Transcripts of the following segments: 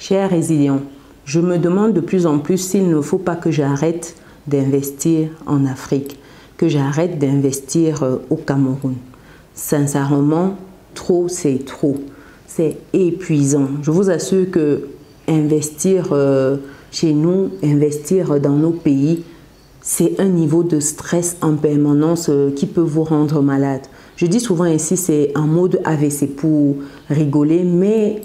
Chers résilients, je me demande de plus en plus s'il ne faut pas que j'arrête d'investir en Afrique, que j'arrête d'investir au Cameroun. Sincèrement, trop c'est trop. C'est épuisant. Je vous assure que investir chez nous, investir dans nos pays, c'est un niveau de stress en permanence qui peut vous rendre malade. Je dis souvent ici, c'est un mode AVC pour rigoler, mais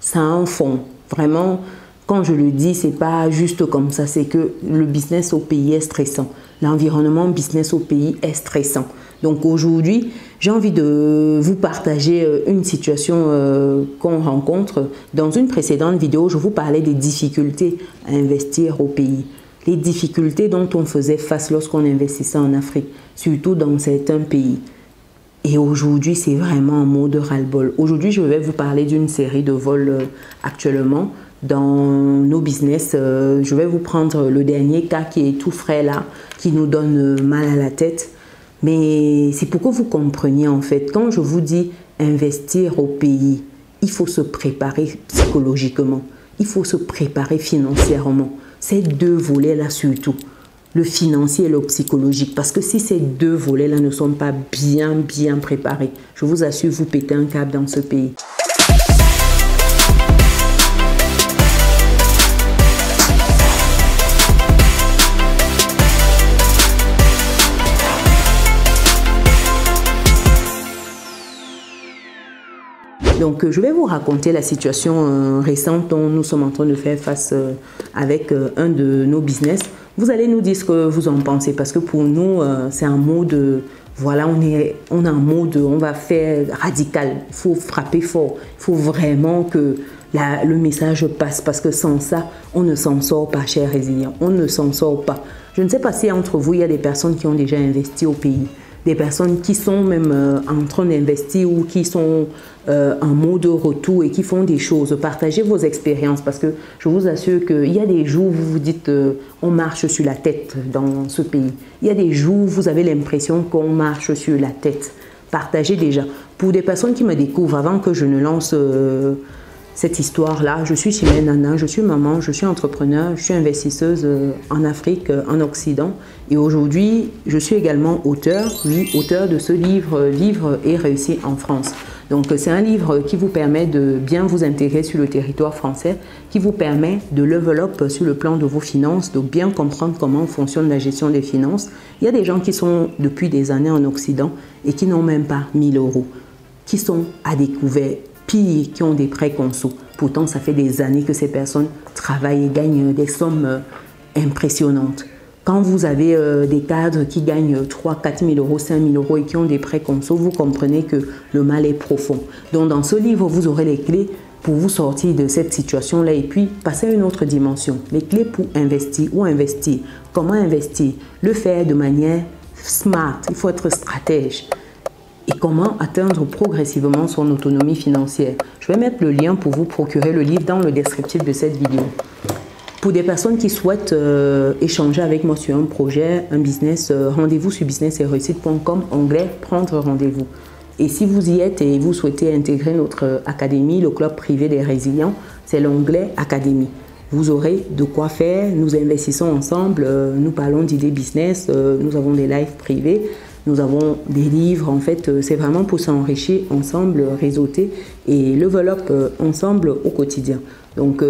ça a un fond. Vraiment, quand je le dis, c'est pas juste comme ça, c'est que le business au pays est stressant. L'environnement business au pays est stressant. Donc aujourd'hui, j'ai envie de vous partager une situation qu'on rencontre. Dans une précédente vidéo, je vous parlais des difficultés à investir au pays. Les difficultés dont on faisait face lorsqu'on investissait en Afrique, surtout dans certains pays. Et aujourd'hui, c'est vraiment un mot de ras-le-bol. Aujourd'hui, je vais vous parler d'une série de vols actuellement dans nos business. Je vais vous prendre le dernier cas qui est tout frais là, qui nous donne mal à la tête. Mais c'est pour que vous compreniez en fait, quand je vous dis investir au pays, il faut se préparer psychologiquement, il faut se préparer financièrement. Ces deux volets-là surtout, le financier et le psychologique. Parce que si ces deux volets-là ne sont pas bien préparés, je vous assure, vous pétez un câble dans ce pays. Donc, je vais vous raconter la situation récente dont nous sommes en train de faire face avec un de nos business. Vous allez nous dire ce que vous en pensez parce que pour nous, c'est un mode, voilà, on a un mode, on va faire radical. Il faut frapper fort. Il faut vraiment que le message passe parce que sans ça, on ne s'en sort pas, chers résilients. On ne s'en sort pas. Je ne sais pas si entre vous, il y a des personnes qui ont déjà investi au pays. Des personnes qui sont même en train d'investir ou qui sont en mode retour et qui font des choses. Partagez vos expériences parce que je vous assure qu'il y a des jours où vous vous dites on marche sur la tête dans ce pays. Il y a des jours où vous avez l'impression qu'on marche sur la tête. Partagez déjà. Pour des personnes qui me découvrent avant que je ne lance cette histoire-là, je suis Chimène Nana, je suis maman, je suis entrepreneur, je suis investisseuse en Afrique, en Occident. Et aujourd'hui, je suis également auteur, oui, auteur de ce livre, Vivre et réussir en France. Donc, c'est un livre qui vous permet de bien vous intégrer sur le territoire français, qui vous permet de level up sur le plan de vos finances, de bien comprendre comment fonctionne la gestion des finances. Il y a des gens qui sont depuis des années en Occident et qui n'ont même pas 1000 €, qui sont à découvert, pire, qui ont des prêts conso. Pourtant, ça fait des années que ces personnes travaillent et gagnent des sommes impressionnantes. Quand vous avez des cadres qui gagnent 3 000, 4 000 €, 5 000 € et qui ont des prêts conso, vous comprenez que le mal est profond. Donc, dans ce livre, vous aurez les clés pour vous sortir de cette situation-là et puis passer à une autre dimension. Les clés pour investir, où investir, comment investir, le faire de manière smart, il faut être stratège. Et comment atteindre progressivement son autonomie financière. Je vais mettre le lien pour vous procurer le livre dans le descriptif de cette vidéo. Pour des personnes qui souhaitent échanger avec moi sur un projet, un business, rendez-vous sur business-et-réussite.com, onglet prendre rendez-vous. Et si vous y êtes et vous souhaitez intégrer notre académie, le club privé des résilients, c'est l'onglet académie. Vous aurez de quoi faire, nous investissons ensemble, nous parlons d'idées business, nous avons des lives privés. Nous avons des livres, en fait, c'est vraiment pour s'enrichir ensemble, réseauter et level up ensemble au quotidien. Donc,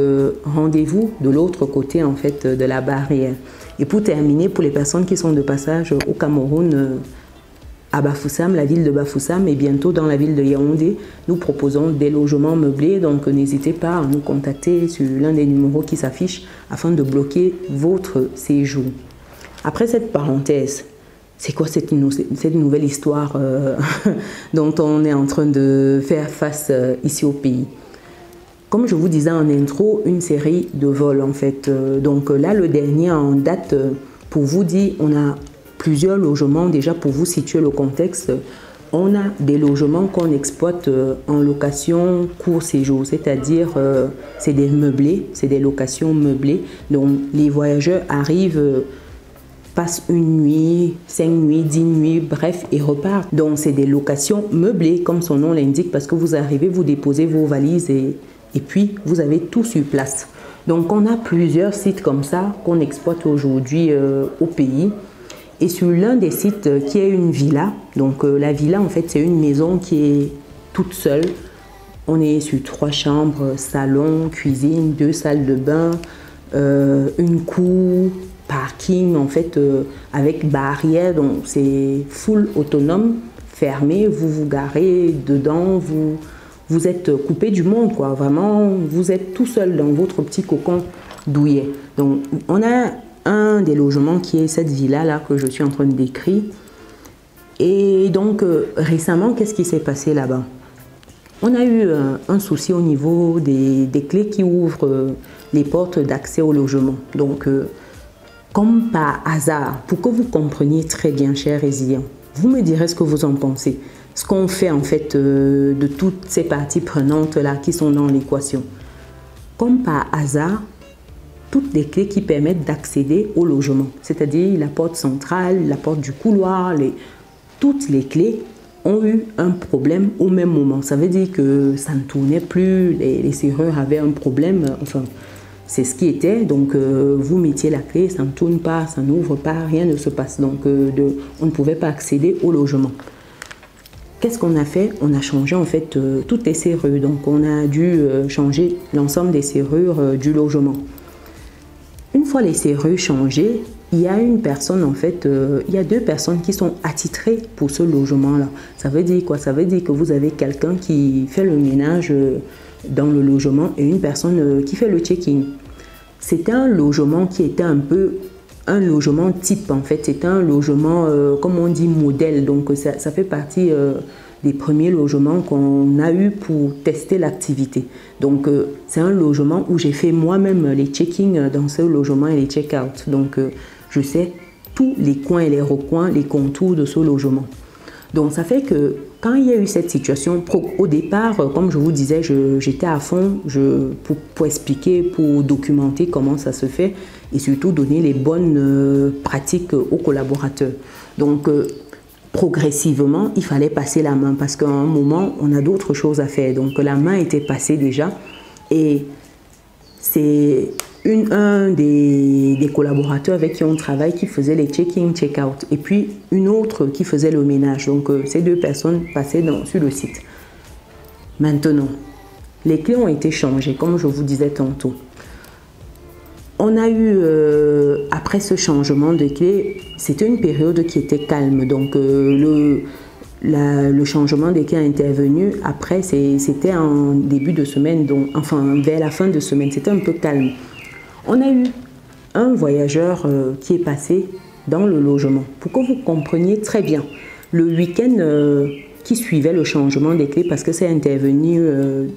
rendez-vous de l'autre côté, en fait, de la barrière. Et pour terminer, pour les personnes qui sont de passage au Cameroun, à Bafoussam, la ville de Bafoussam et bientôt dans la ville de Yaoundé, nous proposons des logements meublés. Donc, n'hésitez pas à nous contacter sur l'un des numéros qui s'affiche afin de bloquer votre séjour. Après cette parenthèse, c'est quoi cette nouvelle histoire dont on est en train de faire face ici au pays? Comme je vous disais en intro, une série de vols en fait. Donc là, le dernier en date, pour vous dire, on a plusieurs logements. Déjà, pour vous situer le contexte, on a des logements qu'on exploite en location court séjour, c'est-à-dire c'est des meublés, c'est des locations meublées. Donc les voyageurs arrivent, passent une nuit, 5 nuits, 10 nuits, bref, et repartent. Donc, c'est des locations meublées, comme son nom l'indique, parce que vous arrivez, vous déposez vos valises et et puis vous avez tout sur place. Donc on a plusieurs sites comme ça qu'on exploite aujourd'hui au pays. Et sur l'un des sites qui est une villa, donc la villa en fait c'est une maison qui est toute seule. On est sur 3 chambres, salon, cuisine, 2 salles de bain, une cour, parking en fait avec barrière, donc c'est full autonome, fermé, vous vous garez dedans, vous êtes coupé du monde quoi, vraiment vous êtes tout seul dans votre petit cocon douillet. Donc on a un des logements qui est cette villa là que je suis en train de décrire. Et donc récemment, qu'est-ce qui s'est passé là-bas? On a eu un souci au niveau des clés qui ouvrent les portes d'accès au logement. Donc comme par hasard, pour que vous compreniez très bien, chers résilients, vous me direz ce que vous en pensez. Ce qu'on fait en fait de toutes ces parties prenantes là qui sont dans l'équation. Comme par hasard, toutes les clés qui permettent d'accéder au logement, c'est-à-dire la porte centrale, la porte du couloir, toutes les clés ont eu un problème au même moment. Ça veut dire que ça ne tournait plus, les serrures avaient un problème, enfin c'est ce qui était. Donc vous mettiez la clé, ça ne tourne pas, ça n'ouvre pas, rien ne se passe. Donc on ne pouvait pas accéder au logement. Qu'est-ce qu'on a fait? On a changé en fait toutes les serrures. Donc on a dû changer l'ensemble des serrures du logement. Une fois les serrures changées, il y a une personne en fait, il y a 2 personnes qui sont attitrées pour ce logement-là. Ça veut dire quoi? Ça veut dire que vous avez quelqu'un qui fait le ménage dans le logement et une personne qui fait le check-in. C'était un logement qui était un peu un logement type en fait. C'était un logement, comme on dit, modèle. Donc ça fait partie des premiers logements qu'on a eu pour tester l'activité. Donc c'est un logement où j'ai fait moi-même les check-in dans ce logement et les check-out. Donc je sais tous les coins et les recoins, les contours de ce logement. Donc ça fait que quand il y a eu cette situation, au départ, comme je vous disais, j'étais à fond pour expliquer, pour documenter comment ça se fait et surtout donner les bonnes pratiques aux collaborateurs. Donc progressivement, il fallait passer la main parce qu'à un moment, on a d'autres choses à faire. Donc la main était passée déjà et c'est un des collaborateurs avec qui on travaille qui faisait les check-in, check-out et puis une autre qui faisait le ménage. Donc ces 2 personnes passaient sur le site. Maintenant, les clés ont été changées comme je vous disais tantôt. On a eu, après ce changement de clés, c'était une période qui était calme. Donc le changement des clés a intervenu. Après, c'était en début de semaine, donc, enfin vers la fin de semaine, c'était un peu calme. On a eu un voyageur qui est passé dans le logement. Pour que vous compreniez très bien, le week-end qui suivait le changement des clés, parce que c'est intervenu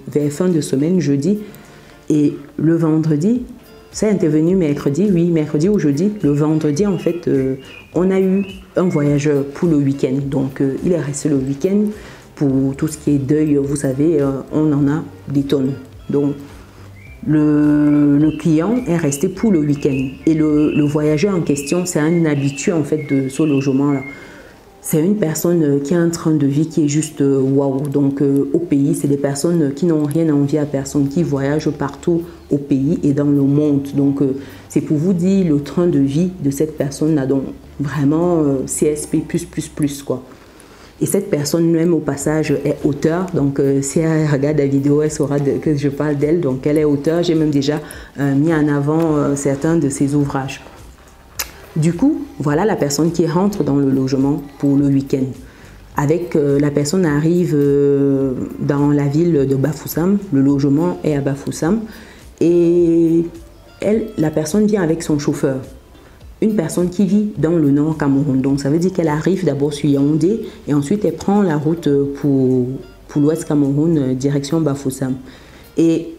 vers fin de semaine, jeudi, et le vendredi, c'est intervenu mercredi, oui, mercredi ou jeudi. Le vendredi, en fait, on a eu un voyageur pour le week-end. Donc, il est resté le week-end pour tout ce qui est deuil. Vous savez, on en a des tonnes. Donc, le client est resté pour le week-end. Et le voyageur en question, c'est un habitué, en fait, de ce logement-là. C'est une personne qui a un train de vie qui est juste waouh. Donc au pays, c'est des personnes qui n'ont rien à envier à personne, qui voyagent partout au pays et dans le monde. Donc c'est pour vous dire le train de vie de cette personne-là. Donc vraiment CSP+++, quoi. Et cette personne même au passage est auteure. Donc si elle regarde la vidéo, elle saura que je parle d'elle. Donc elle est auteure. J'ai même déjà mis en avant certains de ses ouvrages. Du coup, voilà la personne qui rentre dans le logement pour le week-end. La personne arrive dans la ville de Bafoussam, le logement est à Bafoussam, et la personne vient avec son chauffeur. Une personne qui vit dans le nord Cameroun. Donc ça veut dire qu'elle arrive d'abord sur Yaoundé et ensuite elle prend la route pour l'ouest Cameroun, direction Bafoussam. Et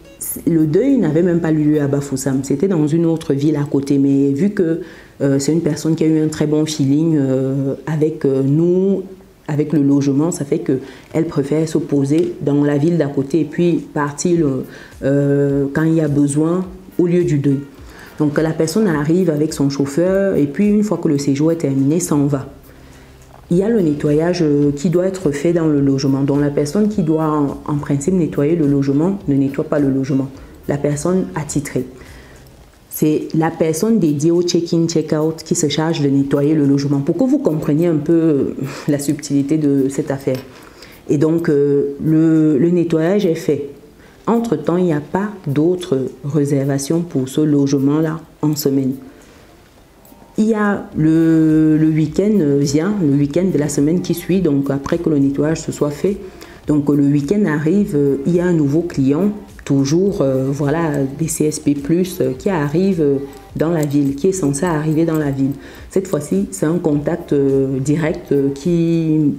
le deuil n'avait même pas lieu à Bafoussam, c'était dans une autre ville à côté. Mais vu que c'est une personne qui a eu un très bon feeling avec nous, avec le logement, ça fait qu'elle préfère se poser dans la ville d'à côté et puis partir quand il y a besoin au lieu du deuil. Donc la personne arrive avec son chauffeur et puis une fois que le séjour est terminé, s'en va. il y a le nettoyage qui doit être fait dans le logement. Donc la personne qui doit en principe nettoyer le logement ne nettoie pas le logement. La personne attitrée. C'est la personne dédiée au check-in, check-out qui se charge de nettoyer le logement. Pour que vous compreniez un peu la subtilité de cette affaire. Et donc, le nettoyage est fait. Entre-temps, il n'y a pas d'autres réservations pour ce logement-là en semaine. Il y a le week-end vient, le week-end de la semaine qui suit, donc après que le nettoyage se soit fait. Donc, le week-end arrive, il y a un nouveau client, toujours, voilà, des CSP+, qui arrive dans la ville, qui est censé arriver dans la ville. Cette fois-ci, c'est un contact direct qui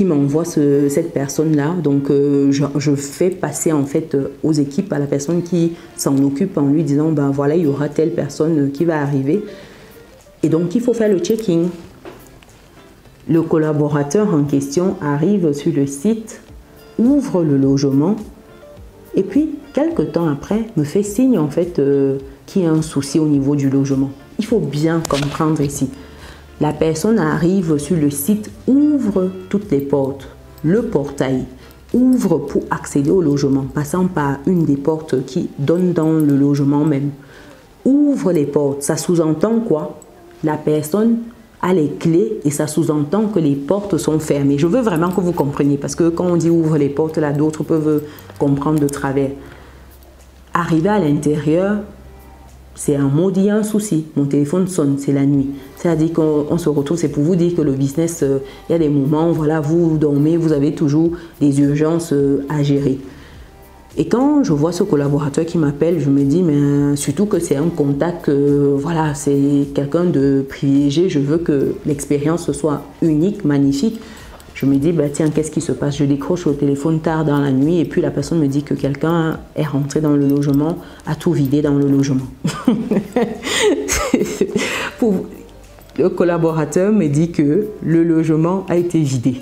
m'envoie cette personne-là. Donc, je fais passer en fait aux équipes, à la personne qui s'en occupe en lui disant, ben voilà, il y aura telle personne qui va arriver. Et donc, il faut faire le check-in. Le collaborateur en question arrive sur le site, ouvre le logement et puis, quelques temps après, me fait signe en fait qu'il y a un souci au niveau du logement. Il faut bien comprendre ici. La personne arrive sur le site, ouvre toutes les portes, le portail, ouvre pour accéder au logement, passant par une des portes qui donne dans le logement même. Ouvre les portes, ça sous-entend quoi? La personne a les clés et ça sous-entend que les portes sont fermées. Je veux vraiment que vous compreniez parce que quand on dit ouvre les portes, là d'autres peuvent comprendre de travers. Arrivé à l'intérieur, c'est un maudit un souci. Mon téléphone sonne, c'est la nuit. C'est-à-dire qu'on se retrouve, c'est pour vous dire que le business, il y a des moments, voilà, vous dormez, vous avez toujours des urgences à gérer. Et quand je vois ce collaborateur qui m'appelle, je me dis, mais surtout que c'est un contact, voilà, c'est quelqu'un de privilégié, je veux que l'expérience soit unique, magnifique. Je me dis, bah, tiens, qu'est-ce qui se passe? Je décroche au téléphone tard dans la nuit et puis la personne me dit que quelqu'un est rentré dans le logement, a tout vidé dans le logement. Le collaborateur me dit que le logement a été vidé.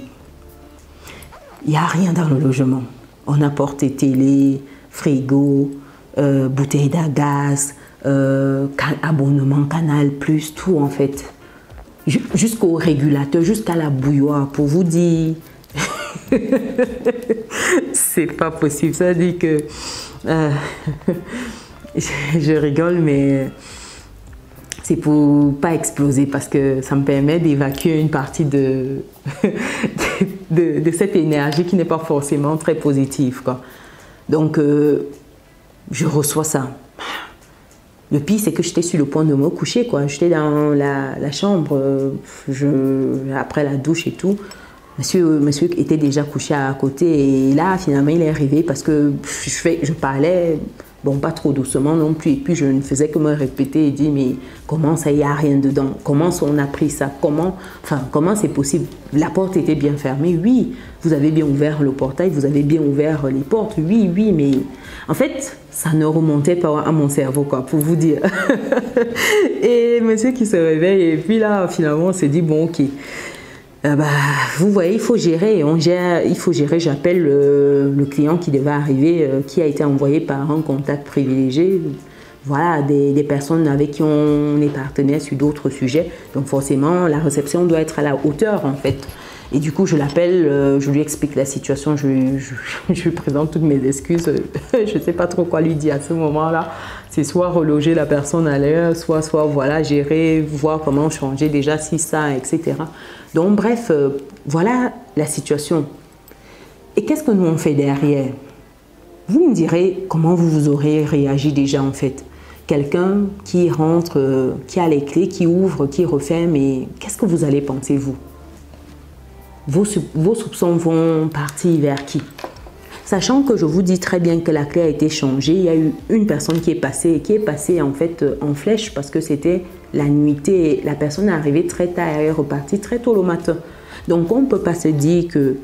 Il n'y a rien dans le logement. On a porté télé, frigo, bouteille de gaz, abonnement Canal+, tout en fait. Jusqu'au régulateur, jusqu'à la bouilloire, pour vous dire. C'est pas possible. Ça dit que... je rigole, mais... c'est pour pas exploser parce que ça me permet d'évacuer une partie de cette énergie qui n'est pas forcément très positive, quoi. Donc, je reçois ça. Le pire, c'est que j'étais sur le point de me coucher, quoi. J'étais dans la chambre, après la douche et tout. Monsieur était déjà couché à côté et là, finalement, il est arrivé parce que je parlais... Bon, pas trop doucement non plus. Et puis, je ne faisais que me répéter et dire, mais comment ça, il n'y a rien dedans? Comment on a pris ça? Comment c'est possible? La porte était bien fermée. Oui, vous avez bien ouvert le portail, vous avez bien ouvert les portes. Oui, mais en fait, ça ne remontait pas à mon cerveau, quoi, pour vous dire. Et monsieur qui se réveille, et puis là, finalement, on s'est dit, bon, ok. Vous voyez, il faut gérer, j'appelle le client qui devait arriver, qui a été envoyé par un contact privilégié, voilà, des personnes avec qui on est partenaire sur d'autres sujets, donc forcément la réception doit être à la hauteur en fait. Et du coup, je l'appelle, je lui explique la situation, je lui présente toutes mes excuses. Je ne sais pas trop quoi lui dire à ce moment-là. C'est soit reloger la personne à l'heure, soit voilà, gérer, voir comment changer déjà si ça, etc. Donc bref, voilà la situation. Et qu'est-ce que nous on fait derrière? Vous me direz comment vous aurez réagi déjà en fait. Quelqu'un qui rentre, qui a les clés, qui ouvre, qui referme, et qu'est-ce que vous allez penser vous? Vos soupçons vont partir vers qui? Sachant que je vous dis très bien que la clé a été changée, il y a eu une personne qui est passée en fait en flèche parce que c'était la nuitée. La personne est arrivée très tard et est repartie très tôt le matin. Donc on ne peut pas se dire que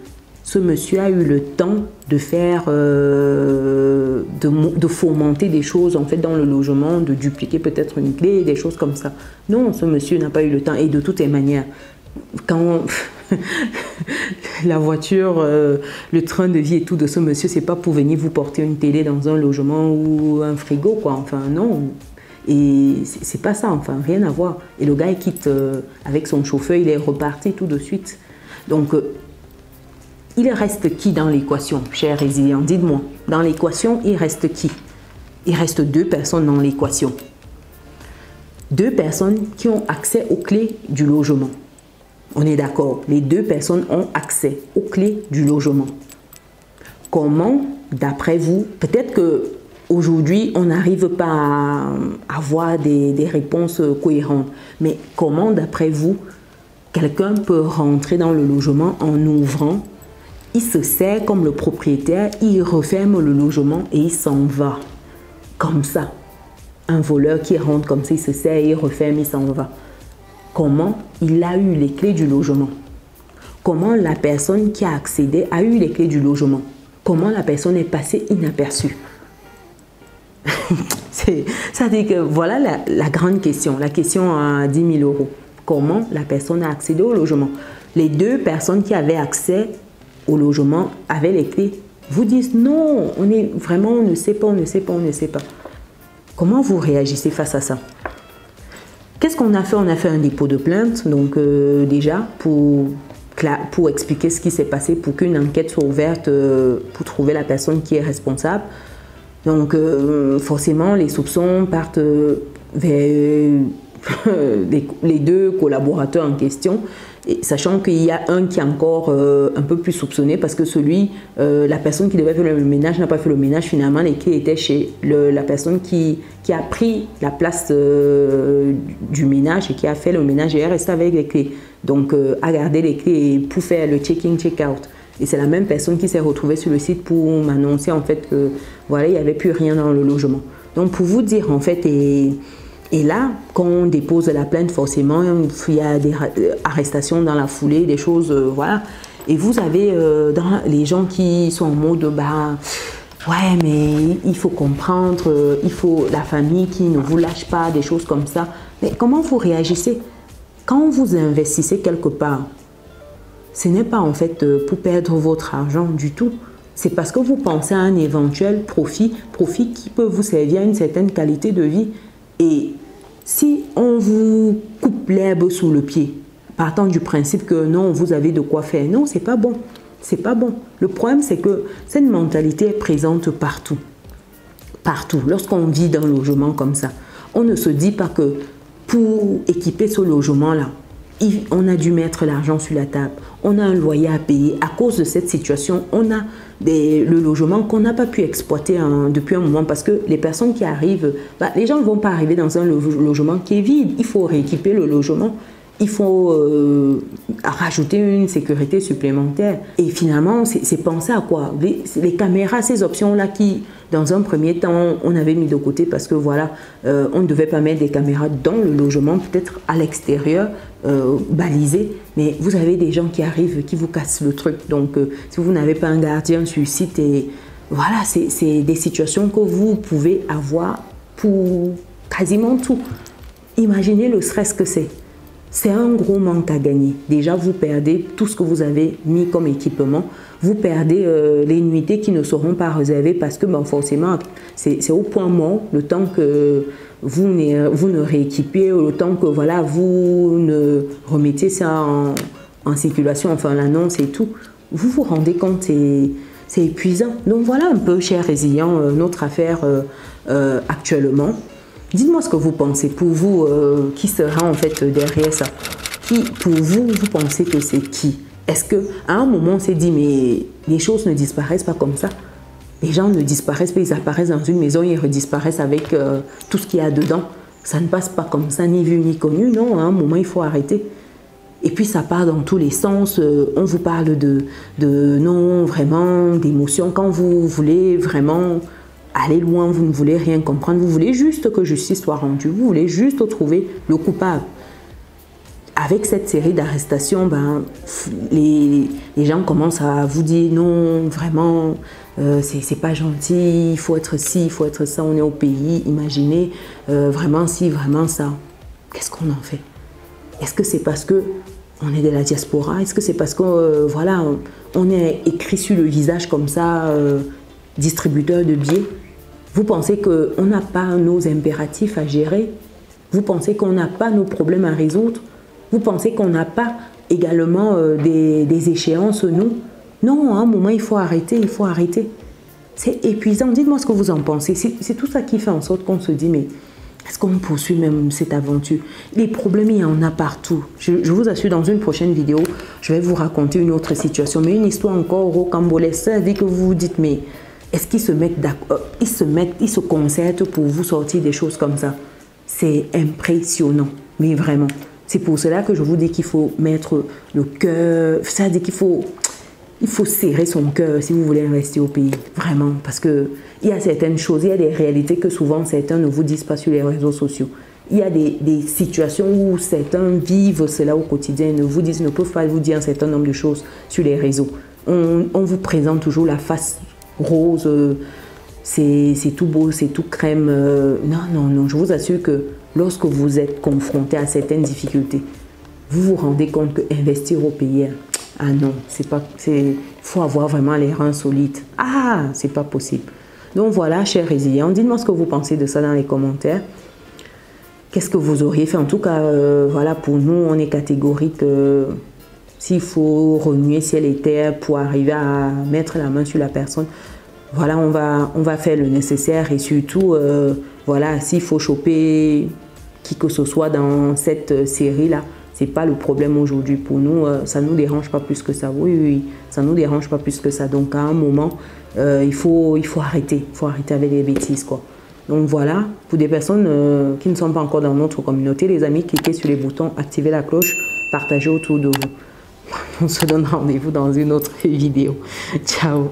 ce monsieur a eu le temps de faire, de fomenter des choses en fait dans le logement, de dupliquer peut-être une clé, des choses comme ça. Non, ce monsieur n'a pas eu le temps et de toutes les manières, quand la voiture, le train de vie et tout de ce monsieur, c'est pas pour venir vous porter une télé dans un logement ou un frigo, quoi. Enfin, non. Et c'est pas ça, enfin, rien à voir. Et le gars, il quitte avec son chauffeur, il est reparti tout de suite. Donc, il reste qui dans l'équation, cher résilient? Dites-moi, dans l'équation, il reste qui? Il reste 2 personnes dans l'équation. 2 personnes qui ont accès aux clés du logement. On est d'accord, les 2 personnes ont accès aux clés du logement. Comment, d'après vous, peut-être qu'aujourd'hui, on n'arrive pas à avoir des réponses cohérentes, mais comment, d'après vous, quelqu'un peut rentrer dans le logement en ouvrant, il se sert comme le propriétaire, il referme le logement et il s'en va. Comme ça. Un voleur qui rentre comme ça, il se sert, il referme, il s'en va. Comment il a eu les clés du logement? Comment la personne qui a accédé a eu les clés du logement? Comment la personne est passée inaperçue? Ça dit que voilà la grande question, la question à 10 000 €. Comment la personne a accédé au logement? Les 2 personnes qui avaient accès au logement avaient les clés. Vous dites non, on ne sait pas, on ne sait pas, on ne sait pas. Comment vous réagissez face à ça? Qu'est-ce qu'on a fait? On a fait un dépôt de plainte, donc déjà pour expliquer ce qui s'est passé, pour qu'une enquête soit ouverte pour trouver la personne qui est responsable. Donc forcément, les soupçons partent vers les 2 collaborateurs en question, et sachant qu'il y a un qui est encore un peu plus soupçonné parce que la personne qui devait faire le ménage n'a pas fait le ménage. Finalement, les clés étaient chez la personne qui a pris la place du ménage et qui a fait le ménage et est resté avec les clés. Donc, a gardé les clés pour faire le check-in, check-out. Et c'est la même personne qui s'est retrouvée sur le site pour m'annoncer en fait que voilà, il n'y avait plus rien dans le logement. Donc, pour vous dire en fait, et là, quand on dépose la plainte, forcément, il y a des arrestations dans la foulée, des choses, voilà. Et vous avez les gens qui sont en mode, ouais, mais il faut comprendre, il faut la famille qui ne vous lâche pas, des choses comme ça. Mais comment vous réagissez? Quand vous investissez quelque part, ce n'est pas en fait pour perdre votre argent du tout. C'est parce que vous pensez à un éventuel profit qui peut vous servir à une certaine qualité de vie. Et si on vous coupe l'herbe sous le pied, partant du principe que non, vous avez de quoi faire, non, c'est pas bon. C'est pas bon. Le problème, c'est que cette mentalité est présente partout. Partout. Lorsqu'on vit dans un logement comme ça, on ne se dit pas que pour équiper ce logement-là, on a dû mettre l'argent sur la table, on a un loyer à payer. À cause de cette situation, on a le logement qu'on n'a pas pu exploiter depuis un moment parce que les personnes qui arrivent, les gens ne vont pas arriver dans un logement qui est vide. Il faut rééquiper le logement, il faut rajouter une sécurité supplémentaire. Et finalement, c'est penser à quoi? Les caméras, ces options-là qui, dans un premier temps, on avait mis de côté parce que voilà, on ne devait pas mettre des caméras dans le logement, peut-être à l'extérieur, balisées. Mais vous avez des gens qui arrivent, qui vous cassent le truc. Donc, si vous n'avez pas un gardien sur site, et voilà, c'est des situations que vous pouvez avoir pour quasiment tout. Imaginez le stress que c'est. C'est un gros manque à gagner. Déjà, vous perdez tout ce que vous avez mis comme équipement. Vous perdez les nuitées qui ne seront pas réservées parce que forcément, c'est au point mort le temps que vous ne rééquipiez, le temps que voilà, vous ne remettiez ça en circulation, enfin l'annonce et tout. Vous vous rendez compte, c'est épuisant. Donc voilà un peu, cher résilient, notre affaire actuellement. Dites-moi ce que vous pensez. Pour vous, qui sera en fait derrière ça? Qui, pour vous, vous pensez que c'est qui? Est-ce qu'à un moment, on s'est dit, mais les choses ne disparaissent pas comme ça? Les gens ne disparaissent pas, ils apparaissent dans une maison, ils redisparaissent avec tout ce qu'il y a dedans. Ça ne passe pas comme ça, ni vu ni connu. Non, à un moment, il faut arrêter. Et puis, ça part dans tous les sens. On vous parle de non, vraiment, d'émotions. Quand vous voulez vraiment aller loin, vous ne voulez rien comprendre, vous voulez juste que justice soit rendue, vous voulez juste trouver le coupable. Avec cette série d'arrestations, les gens commencent à vous dire non, vraiment, c'est pas gentil, il faut être ci, il faut être ça, on est au pays, imaginez, vraiment ci, vraiment ça. Qu'est-ce qu'on en fait? Est-ce que c'est parce que on est de la diaspora? Est-ce que c'est parce que voilà, on est écrit sur le visage comme ça, distributeur de billets? Vous pensez qu'on n'a pas nos impératifs à gérer? Vous pensez qu'on n'a pas nos problèmes à résoudre? Vous pensez qu'on n'a pas également des échéances, nous? Non, à un moment, il faut arrêter, il faut arrêter. C'est épuisant. Dites-moi ce que vous en pensez. C'est tout ça qui fait en sorte qu'on se dit, mais est-ce qu'on poursuit même cette aventure? Les problèmes, il y en a partout. Je vous assure, dans une prochaine vidéo, je vais vous raconter une autre situation, mais une histoire encore rocambolesque. Ça veut dire que vous vous dites, mais est-ce qu'ils se mettent d'accord? Ils se concertent pour vous sortir des choses comme ça? C'est impressionnant, mais vraiment. C'est pour cela que je vous dis qu'il faut mettre le cœur, c'est-à-dire qu'il faut serrer son cœur si vous voulez investir au pays, vraiment. Parce qu'il y a certaines choses, il y a des réalités que souvent certains ne vous disent pas sur les réseaux sociaux. Il y a des situations où certains vivent cela au quotidien, ne peuvent pas vous dire un certain nombre de choses sur les réseaux. On vous présente toujours la face rose, c'est tout beau, c'est tout crème. Non, je vous assure que lorsque vous êtes confronté à certaines difficultés, vous vous rendez compte que investir au pays, ah non, il faut avoir vraiment les reins solides. Ah, c'est pas possible. Donc voilà, chers résilients, dites-moi ce que vous pensez de ça dans les commentaires. Qu'est-ce que vous auriez fait? En tout cas, voilà, pour nous, on est catégorique. S'il faut remuer ciel et terre pour arriver à mettre la main sur la personne, voilà, on va faire le nécessaire. Et surtout, voilà, s'il faut choper qui que ce soit dans cette série-là, c'est pas le problème aujourd'hui pour nous. Ça ne nous dérange pas plus que ça. Oui, ça ne nous dérange pas plus que ça. Donc, à un moment, il faut arrêter. Il faut arrêter avec les bêtises, quoi. Donc, voilà. Pour des personnes qui ne sont pas encore dans notre communauté, les amis, cliquez sur les boutons, activez la cloche, partagez autour de vous. On se donne rendez-vous dans une autre vidéo. Ciao.